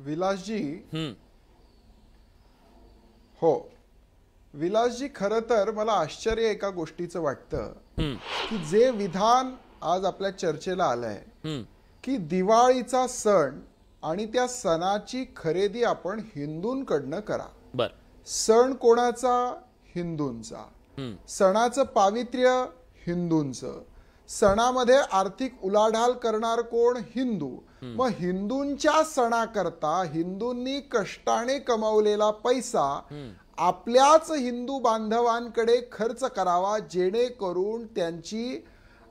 विलासजी, हो विलासजी, खरं तर मला आश्चर्य एका गोष्टीचं वाटतं की जे विधान आज आपल्या चर्चेला आलंय की दिवाळीचा सण आणि त्या सणाची खरेदी आपण हिंदूंकडनं करा. बर, सण कोणाचा? हिंदूंचा. सणाचं पावित्र्य हिंदूंचं. सणामध्ये आर्थिक उलाढाल करणार कोण? हिंदू. मग हिंदूंच्या सणाकरता हिंदूंनी कष्टाने कमवलेला पैसा आपल्याच हिंदू बांधवांकडे खर्च करावा, जेणेकरून त्यांची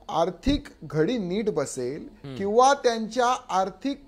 आर्थिक घडी नीट बसेल किंवा त्यांच्या आर्थिक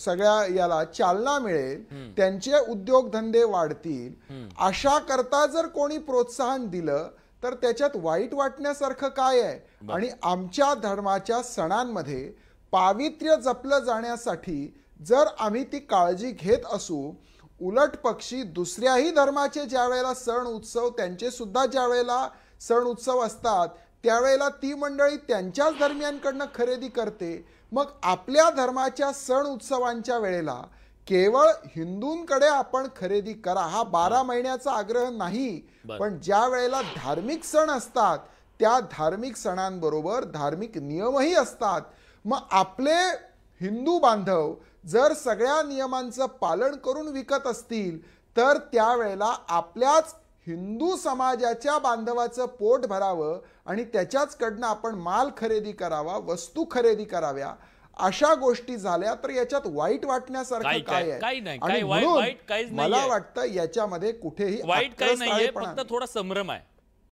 सगळ्या याला चालना मिळेल, त्यांचे उद्योगधंदे वाढतील. अशा करता जर कोणी प्रोत्साहन दिलं तर त्याच्यात वाईट वाटण्यासारखं काय आहे? आणि आमच्या धर्माच्या सणांमध्ये पावित्र्य जपलं जाण्यासाठी जर आम्ही ती काळजी घेत असू, उलट पक्षी दुसऱ्याही धर्माचे ज्या वेळेला सण उत्सव, त्यांचे सुद्धा ज्या वेळेला सण उत्सव असतात त्यावेळेला ती मंडळी त्यांच्याच धर्मियांकडनं खरेदी करते. मग आपल्या धर्माच्या सण उत्सवांच्या वेळेला केवळ हिंदूंकडे आपण खरेदी करा हा 12 महिन्याचा आग्रह नाही, पण ज्या वेळेला धार्मिक सण असतात त्या धार्मिक सणांबरोबर धार्मिक नियमही असतात. मग आपले हिंदू बांधव जर सगळ्या नियमांचं पालन करून विकत असतील तर त्यावेळेला आपल्याच हिंदू समाजाच्या बांधवाचं पोट भरावं आणि त्याच्याचकडनं आपण माल खरेदी करावा, वस्तू खरेदी कराव्या. अशा गोष्टी झाल्या तर याच्यात वाईट वाटण्यासारखं काय आहे? आणि म्हणून मला वाटतं याच्यामध्ये कुठेही वाईट काही नाहीये, फक्त थोडा संभ्रम आहे.